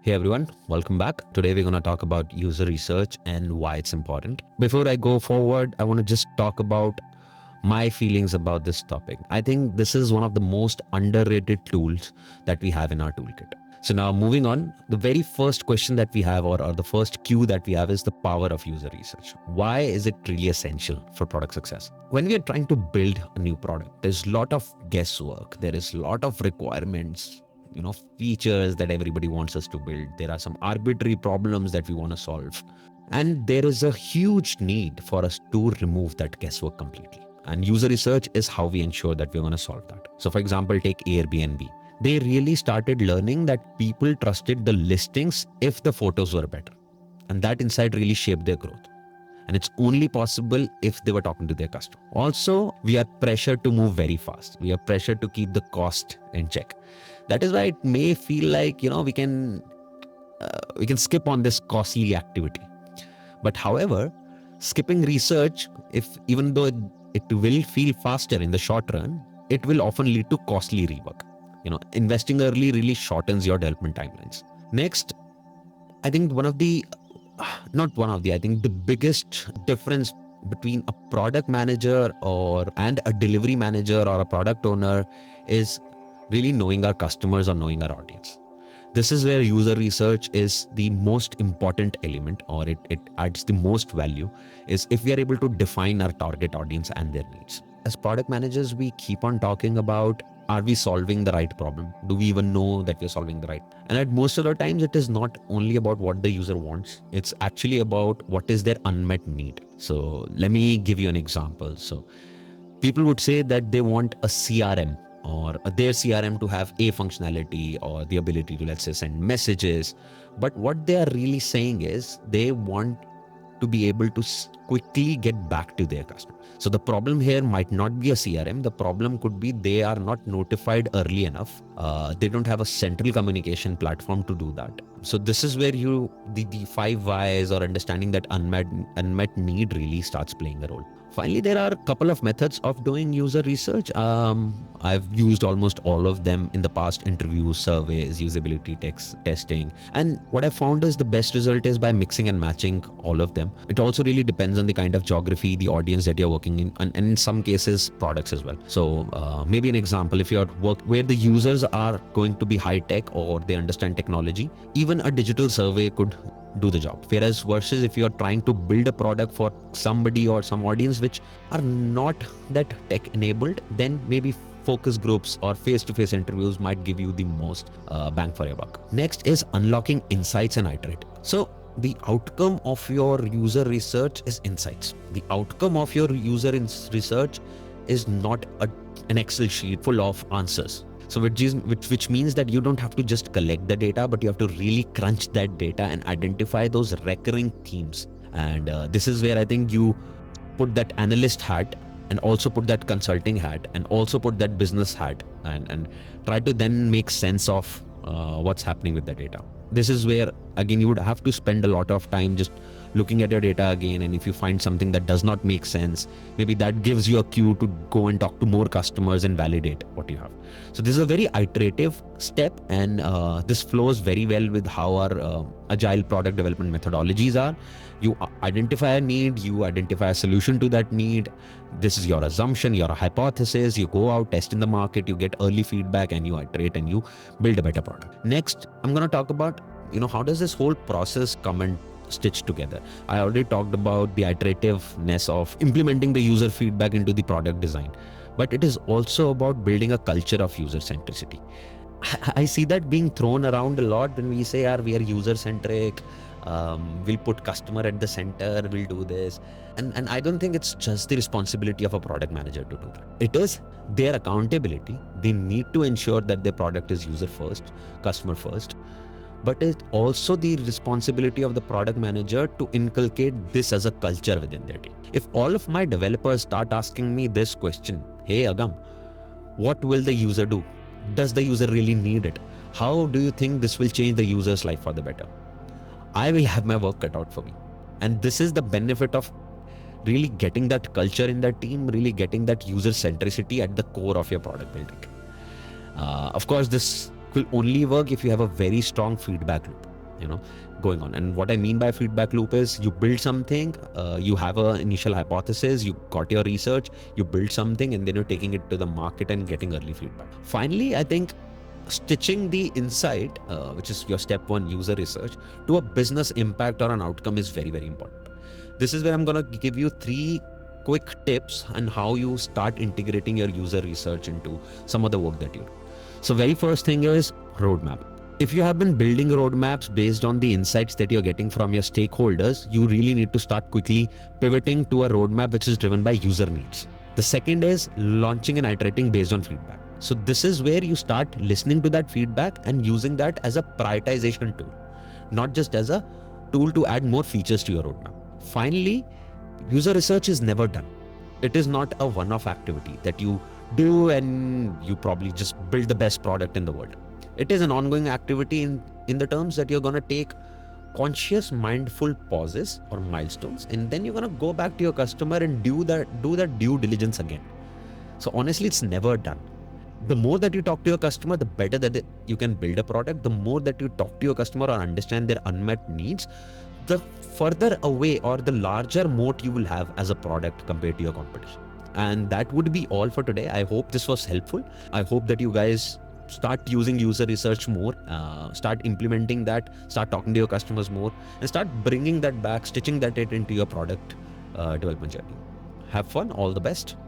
Hey everyone, welcome back. Today we're going to talk about user research and why it's important. Before I go forward, I want to just talk about my feelings about this topic. I think this is one of the most underrated tools that we have in our toolkit. So now moving on, the very first question that we have or the first cue that we have is the power of user research. Why is it really essential for product success? When we are trying to build a new product, there's a lot of guesswork. There is a lot of requirements, features that everybody wants us to build. There are some arbitrary problems that we want to solve. And there is a huge need for us to remove that guesswork completely. And user research is how we ensure that we're going to solve that. So for example, take Airbnb. They really started learning that people trusted the listings if the photos were better. And that insight really shaped their growth. And it's only possible if they were talking to their customer. Also, we are pressured to move very fast. We are pressured to keep the cost in check. That is why it may feel like, we can skip on this costly activity. But however, skipping research, even though it will feel faster in the short run, it will often lead to costly rework. Investing early really shortens your development timelines. Next, I think the biggest difference between a product manager and a delivery manager or a product owner is really knowing our customers or knowing our audience. This is where user research is the most important element, or it adds the most value, is if we are able to define our target audience and their needs. As product managers, we keep on talking about, are we solving the right problem? Do we even know that we're solving the right? And at most of the times, it is not only about what the user wants. It's actually about what is their unmet need. So let me give you an example. So people would say that they want a CRM or their CRM to have a functionality or the ability to, let's say, send messages. But what they are really saying is they want to be able to quickly get back to their customer. So the problem here might not be a CRM. The problem could be they are not notified early enough. They don't have a central communication platform to do that. So this is where the 5 whys or understanding that unmet need really starts playing a role. Finally, there are a couple of methods of doing user research. I've used almost all of them in the past: interviews, surveys, usability testing. And what I found is the best result is by mixing and matching all of them. It also really depends on the kind of geography, the audience that you're working in, and in some cases, products as well. So maybe an example, if you're where the users are going to be high tech or they understand technology, even a digital survey could do the job. Whereas versus if you're trying to build a product for somebody or some audience which are not that tech enabled, then maybe focus groups or face-to-face interviews might give you the most bang for your buck. Next is unlocking insights and iterate. So the outcome of your user research is insights. The outcome of your user research is not an Excel sheet full of answers. So which means that you don't have to just collect the data, but you have to really crunch that data and identify those recurring themes. And this is where I think you put that analyst hat and also put that consulting hat and also put that business hat and try to then make sense of what's happening with the data. This is where, again, you would have to spend a lot of time just looking at your data again, and if you find something that does not make sense, maybe that gives you a cue to go and talk to more customers and validate what you have. So this is a very iterative step, and this flows very well with how our agile product development methodologies are. You identify a need, you identify a solution to that need. This is your assumption, your hypothesis. You go out, test in the market, you get early feedback, and you iterate and you build a better product. Next, I'm going to talk about, how does this whole process come and stitched together. I already talked about the iterativeness of implementing the user feedback into the product design, but it is also about building a culture of user centricity. I see that being thrown around a lot when we say we are user centric, we'll put customer at the center, we'll do this. And I don't think it's just the responsibility of a product manager to do that. It is their accountability. They need to ensure that their product is user first, customer first. But it's also the responsibility of the product manager to inculcate this as a culture within their team. If all of my developers start asking me this question, hey Agam, what will the user do? Does the user really need it? How do you think this will change the user's life for the better? I will have my work cut out for me. And this is the benefit of really getting that culture in that team, really getting that user centricity at the core of your product building. Of course, this will only work if you have a very strong feedback loop. you know, going on. And what I mean by feedback loop is you build something, you have a initial hypothesis, you got your research, you build something, and then you're taking it to the market and getting early feedback. Finally, I think stitching the insight, which is your step one user research, to a business impact or an outcome is very, very important. This is where I'm going to give you 3 quick tips on how you start integrating your user research into some of the work that you do. So very first thing is roadmap. If you have been building roadmaps based on the insights that you're getting from your stakeholders, you really need to start quickly pivoting to a roadmap which is driven by user needs. The second is launching and iterating based on feedback. So this is where you start listening to that feedback and using that as a prioritization tool, not just as a tool to add more features to your roadmap. Finally, user research is never done. It is not a one-off activity that you do and you probably just build the best product in the world. It is an ongoing activity in the terms that you're going to take conscious, mindful pauses or milestones, and then you're going to go back to your customer and do that due diligence again. So honestly, it's never done. The more that you talk to your customer, the better that you can build a product. The more that you talk to your customer or understand their unmet needs, the further away or the larger moat you will have as a product compared to your competition. And that would be all for today. I hope this was helpful. I hope that you guys start using user research more, start implementing that, start talking to your customers more, and start bringing that back, stitching that into your product development journey. Have fun. All the best.